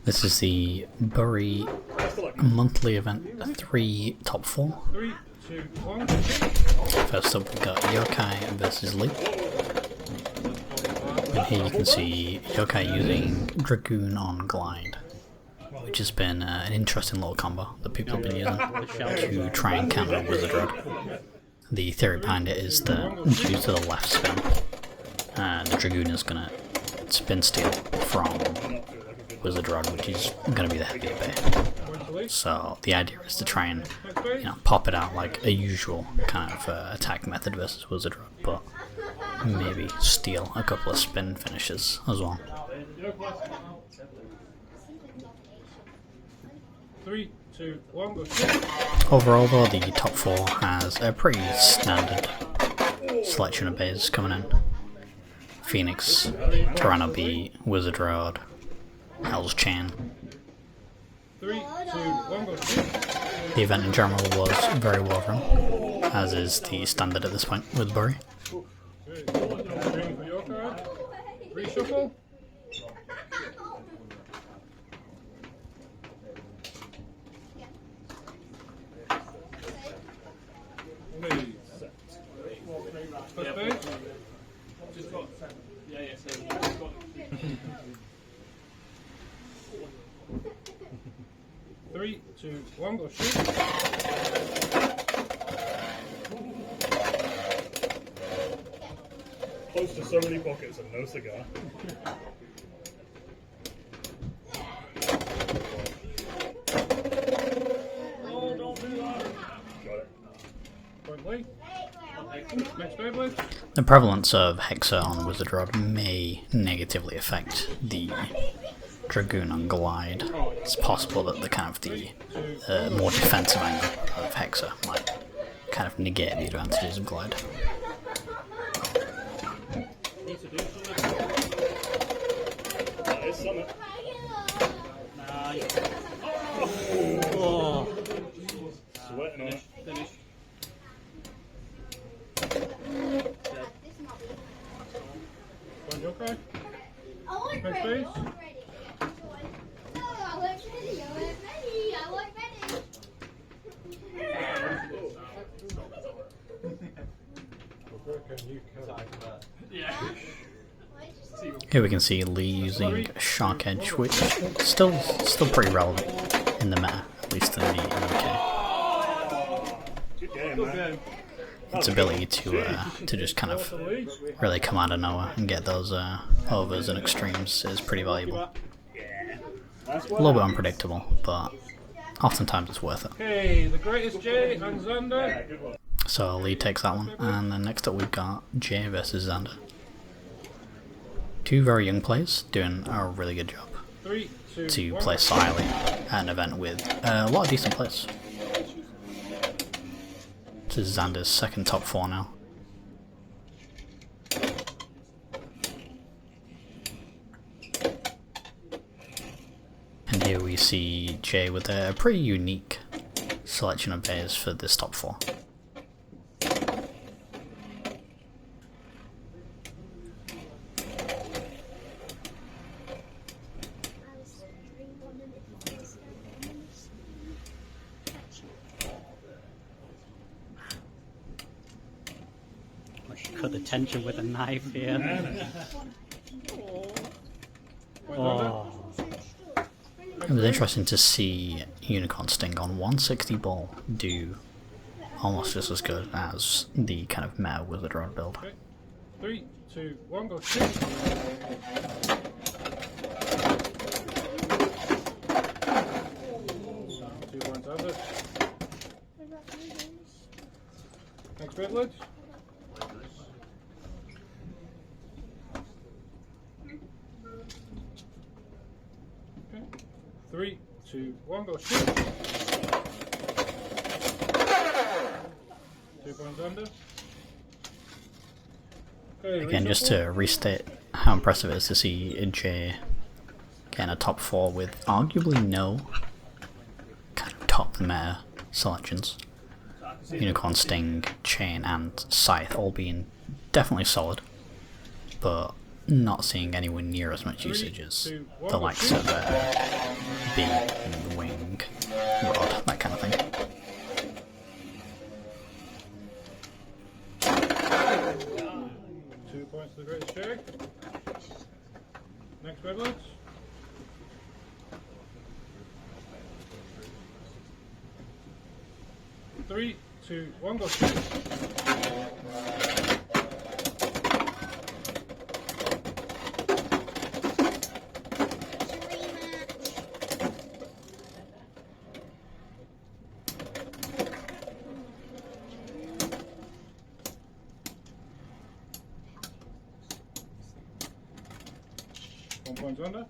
This is the Bury monthly event 3 top 4. 3, 2, 1. First up we've got Yokai versus Lee. And here you can see Yokai using Dragoon on Glide, which has been an interesting little combo that people have been using to try and counter Wizard Rod. The theory behind it is that due to the left spin, the Dragoon is going to spin steal from Wizard Rod, which is going to be the heavier bay. So the idea is to try and pop it out like a usual kind of attack method versus Wizard Rod, but maybe steal a couple of spin finishes as well. 3, 2, 1, go. Overall though, the top 4 has a pretty standard selection of bays coming in. Phoenix, Tyranno B, Wizard Rod, Hell's Chain. 3, 2, 1, go. The event in general was very well run, as is the standard at this point with Bury. Reshuffle. First base. Just got. Yeah, yeah. So just got. 3, 2, 1, go shoot. Close to so many pockets and no cigar. Oh, don't do that. Got it. Point Lee. Next Beyblade. The prevalence of Hexa on Wizard Rod may negatively affect the Dragoon on Glide. It's possible that the kind of the more defensive angle of Hexa might kind of negate the advantages of Glide. That is Summit. Oh. Sweating on it. Finish. One Yokai. Next base. Here we can see Lee using Shark Edge, which is still pretty relevant in the meta, at least in the UK. Good game, man. Its ability to just kind of really come out of nowhere and get those overs and extremes is pretty valuable. A little bit unpredictable, but oftentimes it's worth it. Okay, the greatest J and Xander. So Lee takes that one, and then next up we've got Jay versus Xander. Two very young players doing a really good job 3, 2, to 1. play silently at an event with a lot of decent players. This is Xander's second top 4 now. And here we see Jay with a pretty unique selection of bays for this top 4. Cut the tension with a knife here. Oh. It was interesting to see Unicorn Sting on 160 ball do almost just as good as the kind of meta Wizard Rod build. 3, 2, 1, go shoot. 2 points under. Next Beyblade. Okay. 3, 2, 1, go shoot. 2 points under. Okay, Again, just to restate how impressive it is to see Jay getting a top 4 with arguably no kind of top meta selections. Unicorn Sting, Chain and Scythe all being definitely solid, but not seeing anywhere near as much usage as the likes of B and Wing, Rod, that kind of thing. 2 points to the greatest shake. Next Beyblade. 3, 2, 1, go. Points under.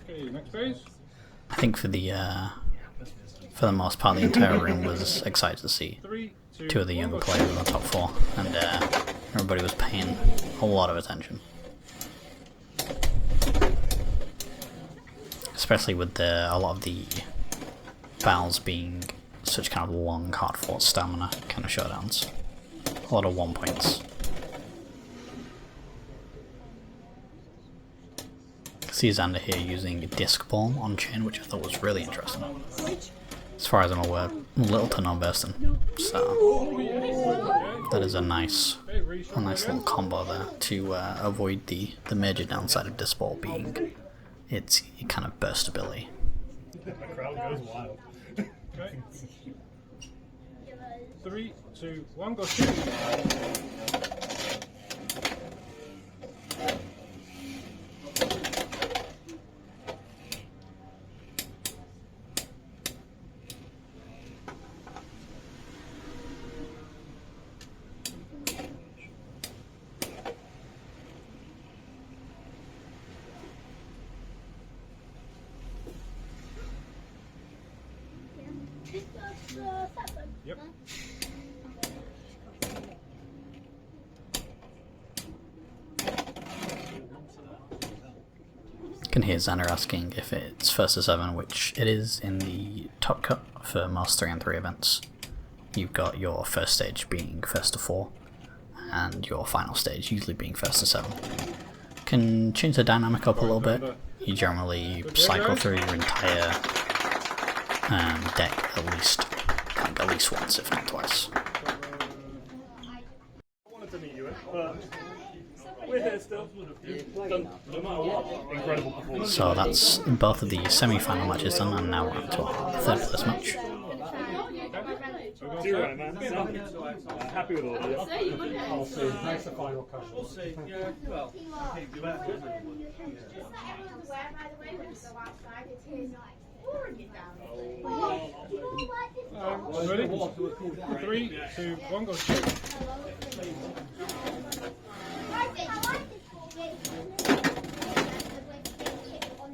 Okay, next phase. I think for the most part, the entire room was excited to see 3, 2, two of the younger players in the top 4, and everybody was paying a lot of attention. Especially with a lot of the battles being such kind of long, hard-fought stamina kind of showdowns. A lot of 1 points. See Xander here using a disc ball on chain, which I thought was really interesting. As far as I'm aware, little to no bursting, so that is a nice little combo there to avoid the major downside of disc ball being its kind of burstability. The crowd goes wild. Okay. 3, 2, 1, go shoot. Yep. You can hear Xander asking if it's first to 7, which it is in the top cut for most 3 and 3 events. You've got your first stage being first to 4, and your final stage usually being first to 7. Can change the dynamic up a little bit. You generally cycle through your entire deck at least once, if not twice. I wanted to meet you, but we're here still. Done, no matter what, incredible performance. So that's both of the semi-final matches done, and now we're on to our third place match. Do right, man. Happy with all of you. I'll see. Next the final question. We'll see. Yeah. Well. Ready? 3, 2, 1, go shoot.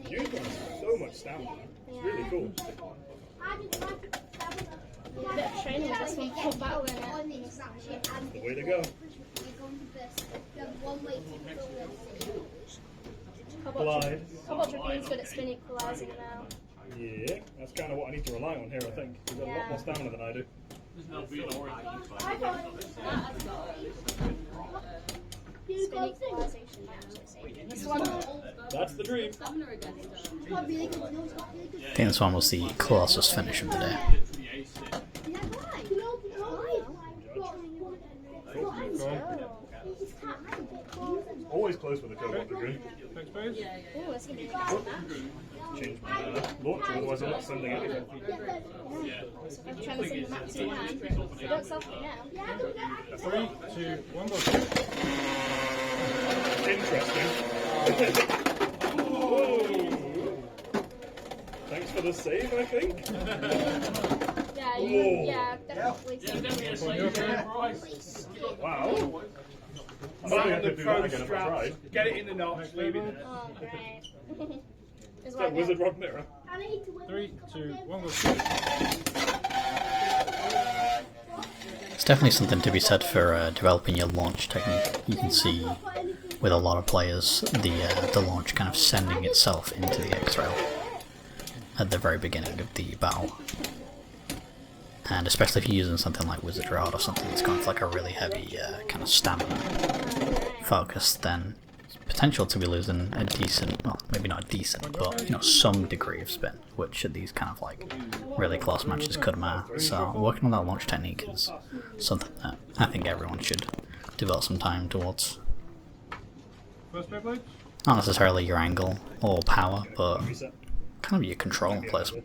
You've got so much stamina. It's really cool. Bit of training with this one for battle in it. Way to go. Glide. Cobalt Dragoon's good at spin equalising now. Yeah, that's kind of what I need to rely on here, I think. You've got a lot more stamina than I do. Spin equalisation, actually. This one. That's the dream. I think this one was the closest finish of the day. Always close with a cobalt degree. Next phase. Ooh, it's gonna be fast. Change my launcher, otherwise I'm not sending anything. So if I'm trying to send the map to your hand, you don't self it now. 3, 2, 1, go shoot. Interesting. Whoa. Thanks for the save, I think. Yeah, definitely. Wow. I don't think I could do that again if I tried. Get it in the notch, leave it there. Oh, great. Is that Wizard Rock Mirror? 3, 2, 1, go shoot. It's definitely something to be said for developing your launch technique. You can see with a lot of players the launch kind of sending itself into the X-Rail at the very beginning of the battle. And especially if you're using something like Wizard Rod or something that's going for like a really heavy kind of stamina, focused, then potential to be losing a decent, well, maybe not decent, but you know, some degree of spin, which at these kind of like really close matches could matter. So working on that launch technique is something that I think everyone should devote some time towards. First Beyblade? Not necessarily your angle or power, but kind of your control and placement.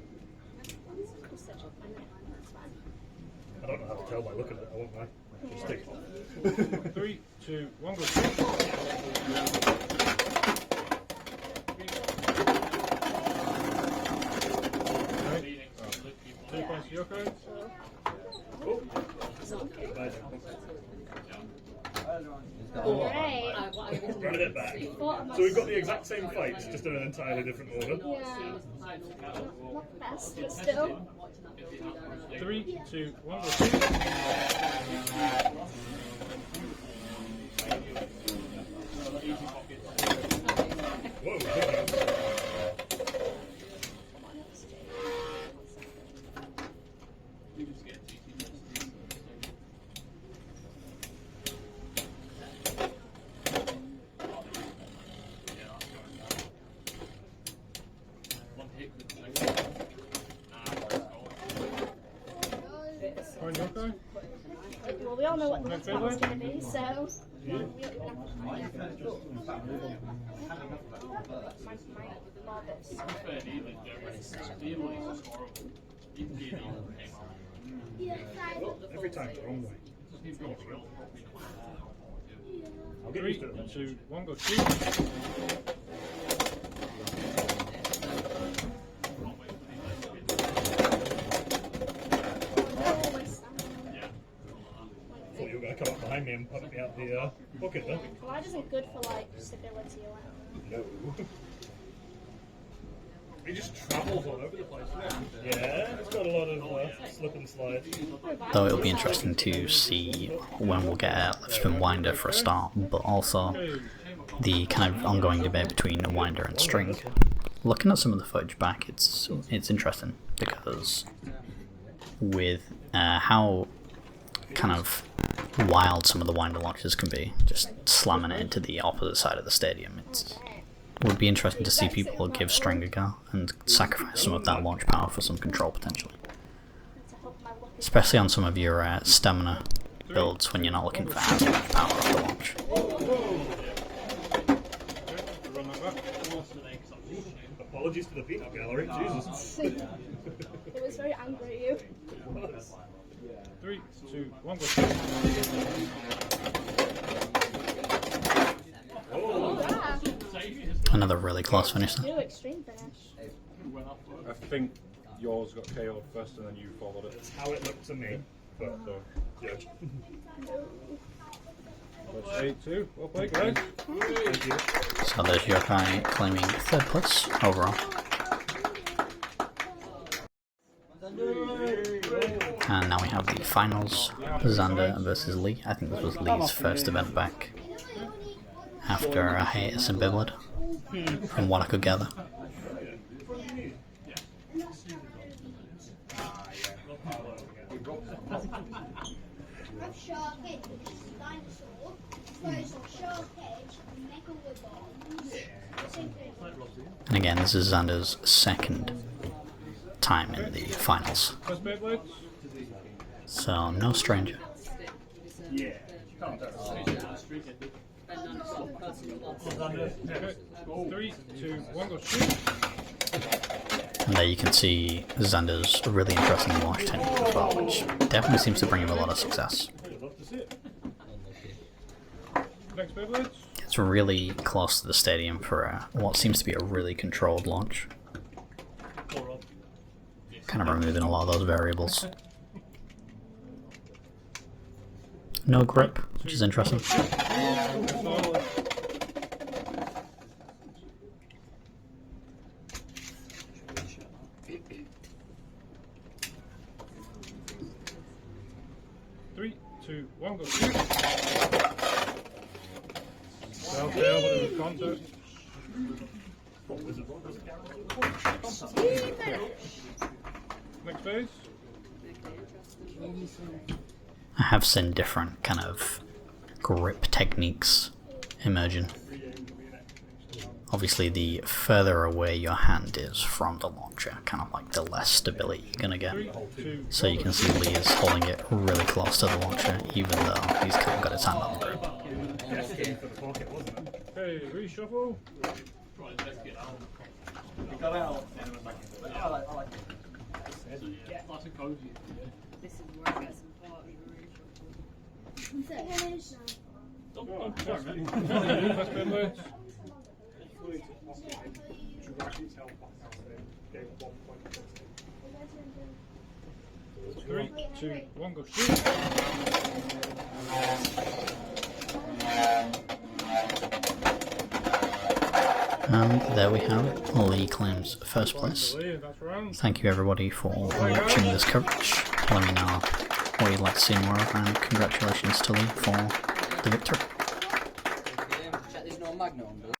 I don't know how to tell by looking at it, I won't lie. Just take it. 3, 2, 1, go. Two points to Yokai. Great. Running it back. So we've got the exact same fights, just in an entirely different order. Yeah. Not the best, but still. 3, 2, 1, go. Whoa, Point Yokai. Well, we all know what the next battle's going to be, so we don't even have to find out. My bits. every time the wrong way. I'll get 3, used to it. 2, 1, go. Thought you were going to come up behind me and put me out the bucket there. Glide isn't good for like stability or whatever. No. He just travels all over the place. Yeah, it's got a lot of slip and slide. Though it'll be interesting to see when we'll get a left spin winder for a start, but also the kind of ongoing debate between a winder and string. Looking at some of the footage back, it's interesting because with how kind of wild some of the winder launches can be, just slamming it into the opposite side of the stadium, it would be interesting to see people give string a go and sacrifice some of that launch power for some control potentially. Especially on some of your stamina builds when you're not looking for as much power off the launch. Run that back. Apologies to the peanut gallery, Jesus. It was very angry at you. 3, 2, 1, go. Ah, Another really close finish there. new extreme finish. I think yours got KO'd first and then you followed it. That's how it looked to me. But, judge. That's 8-2. Well played, guys. Thank you. So there's Yokai claiming third place overall. And now we have the finals, Xander versus Lee. I think this was Lee's first event back after a hiatus in Beyblade, from what I could gather. And again, this is Xander's second time in the finals, First Beyblade. so no stranger. Yeah. Calm down. Okay. 3, 2, 1, go. Shoot. And there you can see Xander's really interesting launch technique as well, which definitely seems to bring him a lot of success. I'd love to see it. Next Beyblade. It's really close to the stadium for what seems to be a really controlled launch. Kind of removing a lot of those variables. No grip, which is interesting. Three, 2, 1, go. Shoot. Well, fail, but it was contact. Next phase. I have seen different kind of grip techniques emerging. Obviously, the further away your hand is from the launcher, kind of like the less stability you're gonna get. So you can see Lee is holding it really close to the launcher, even though he's kind of got his hand on the grip. Okay, reshuffle. You got out. I like it. That's a cozy. This is where I get some party Don't trust me. That's Beyblade. Three, two, one, go shoot. And there we have it. Lee claims first place. That's round. Thank you everybody for watching this coverage. Let me know what you'd like to see more of, and congratulations to Lee for the victory.